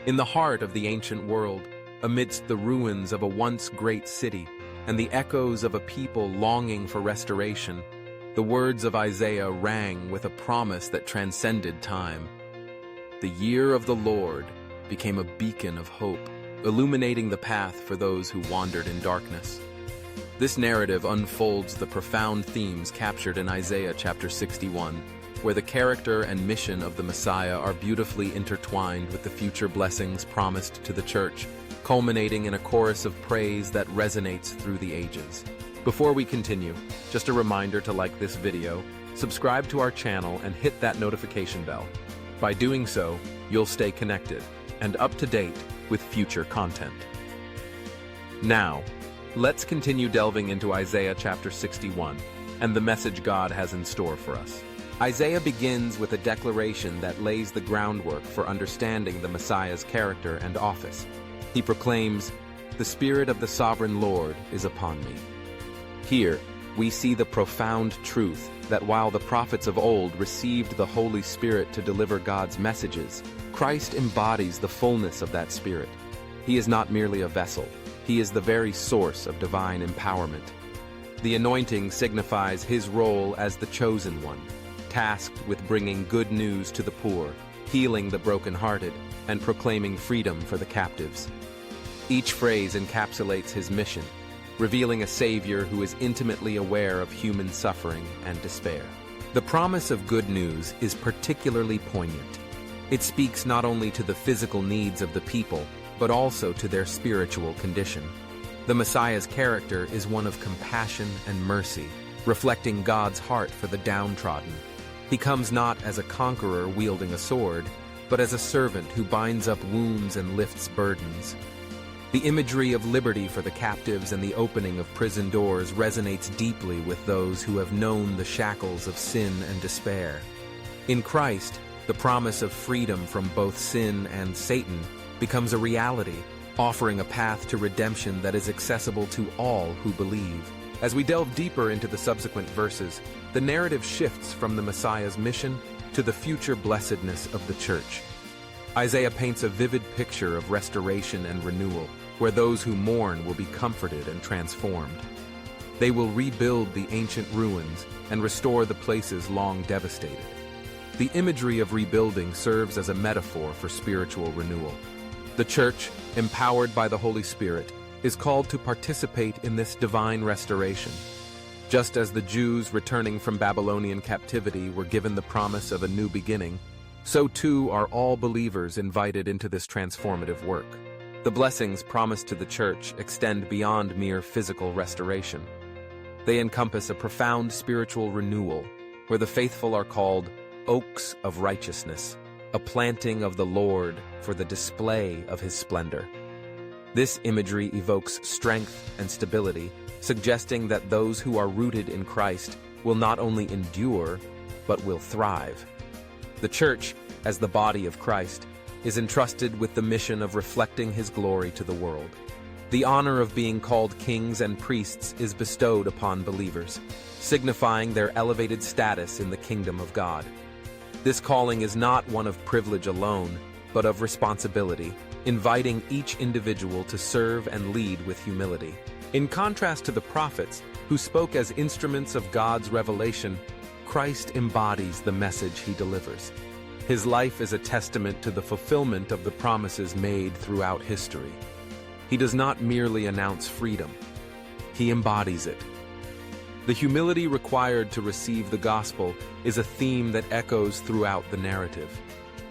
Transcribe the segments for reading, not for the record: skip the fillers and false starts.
In the heart of the ancient world, amidst the ruins of a once great city and the echoes of a people longing for restoration, the words of Isaiah rang with a promise that transcended time. The year of the Lord became a beacon of hope, illuminating the path for those who wandered in darkness. This narrative unfolds the profound themes captured in Isaiah chapter 61, where the character and mission of the Messiah are beautifully intertwined with the future blessings promised to the church, culminating in a chorus of praise that resonates through the ages. Before we continue, just a reminder to like this video, subscribe to our channel, and hit that notification bell. By doing so, you'll stay connected and up to date with future content. Now, let's continue delving into Isaiah chapter 61 and the message God has in store for us. Isaiah begins with a declaration that lays the groundwork for understanding the Messiah's character and office. He proclaims, "The Spirit of the Sovereign Lord is upon me." Here, we see the profound truth that while the prophets of old received the Holy Spirit to deliver God's messages, Christ embodies the fullness of that Spirit. He is not merely a vessel. He is the very source of divine empowerment. The anointing signifies his role as the chosen one, tasked with bringing good news to the poor, healing the brokenhearted, and proclaiming freedom for the captives. Each phrase encapsulates his mission, revealing a Savior who is intimately aware of human suffering and despair. The promise of good news is particularly poignant. It speaks not only to the physical needs of the people, but also to their spiritual condition. The Messiah's character is one of compassion and mercy, reflecting God's heart for the downtrodden. He comes not as a conqueror wielding a sword, but as a servant who binds up wounds and lifts burdens. The imagery of liberty for the captives and the opening of prison doors resonates deeply with those who have known the shackles of sin and despair. In Christ, the promise of freedom from both sin and Satan becomes a reality, offering a path to redemption that is accessible to all who believe. As we delve deeper into the subsequent verses, the narrative shifts from the Messiah's mission to the future blessedness of the church. Isaiah paints a vivid picture of restoration and renewal, where those who mourn will be comforted and transformed. They will rebuild the ancient ruins and restore the places long devastated. The imagery of rebuilding serves as a metaphor for spiritual renewal. The church, empowered by the Holy Spirit, is called to participate in this divine restoration. Just as the Jews returning from Babylonian captivity were given the promise of a new beginning, so too are all believers invited into this transformative work. The blessings promised to the church extend beyond mere physical restoration. They encompass a profound spiritual renewal, where the faithful are called oaks of righteousness, a planting of the Lord for the display of his splendor. This imagery evokes strength and stability, suggesting that those who are rooted in Christ will not only endure, but will thrive. The church, as the body of Christ, is entrusted with the mission of reflecting his glory to the world. The honor of being called kings and priests is bestowed upon believers, signifying their elevated status in the kingdom of God. This calling is not one of privilege alone, but of responsibility, inviting each individual to serve and lead with humility. In contrast to the prophets, who spoke as instruments of God's revelation, Christ embodies the message he delivers. His life is a testament to the fulfillment of the promises made throughout history. He does not merely announce freedom, he embodies it. The humility required to receive the gospel is a theme that echoes throughout the narrative.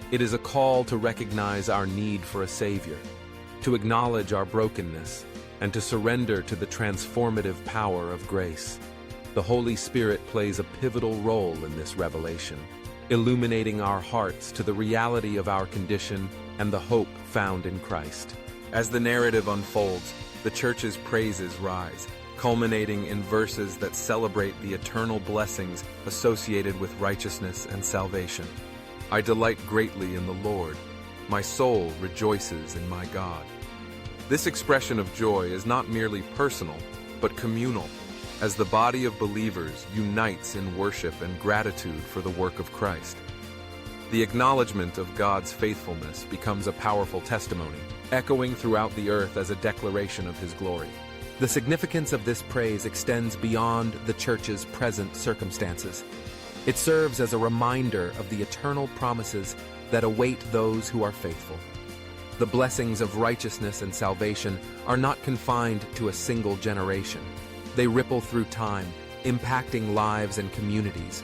It is a call to recognize our need for a Savior, to acknowledge our brokenness, and to surrender to the transformative power of grace. The Holy Spirit plays a pivotal role in this revelation, illuminating our hearts to the reality of our condition and the hope found in Christ. As the narrative unfolds, the church's praises rise, culminating in verses that celebrate the eternal blessings associated with righteousness and salvation. I delight greatly in the Lord. My soul rejoices in my God. This expression of joy is not merely personal, but communal, as the body of believers unites in worship and gratitude for the work of Christ. The acknowledgement of God's faithfulness becomes a powerful testimony, echoing throughout the earth as a declaration of His glory. The significance of this praise extends beyond the church's present circumstances. It serves as a reminder of the eternal promises that await those who are faithful. The blessings of righteousness and salvation are not confined to a single generation. They ripple through time, impacting lives and communities.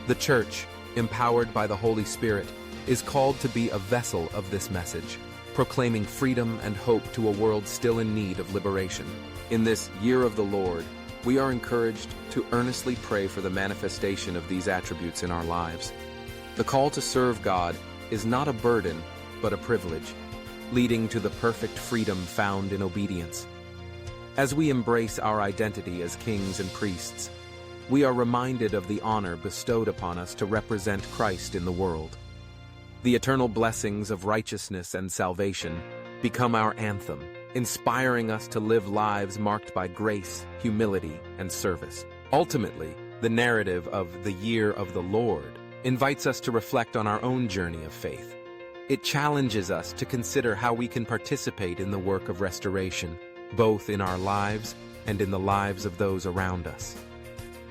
The church, empowered by the Holy Spirit, is called to be a vessel of this message, proclaiming freedom and hope to a world still in need of liberation. In this Year of the Lord, we are encouraged to earnestly pray for the manifestation of these attributes in our lives. The call to serve God is not a burden, but a privilege, leading to the perfect freedom found in obedience. As we embrace our identity as kings and priests, we are reminded of the honor bestowed upon us to represent Christ in the world. The eternal blessings of righteousness and salvation become our anthem, inspiring us to live lives marked by grace, humility, and service. Ultimately, the narrative of the Year of the Lord invites us to reflect on our own journey of faith. It challenges us to consider how we can participate in the work of restoration, both in our lives and in the lives of those around us.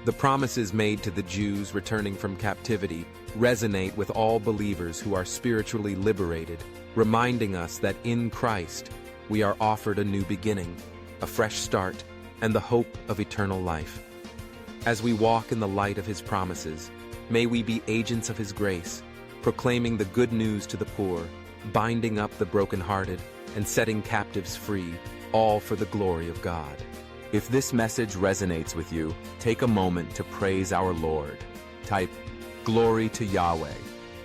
The promises made to the Jews returning from captivity resonate with all believers who are spiritually liberated, reminding us that in Christ we are offered a new beginning, a fresh start, and the hope of eternal life. As we walk in the light of His promises, may we be agents of His grace, proclaiming the good news to the poor, binding up the brokenhearted, and setting captives free, all for the glory of God. If this message resonates with you, take a moment to praise our Lord. Type, "Glory to Yahweh,"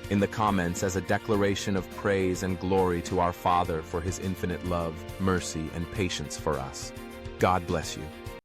in the comments as a declaration of praise and glory to our Father for His infinite love, mercy, and patience for us. God bless you.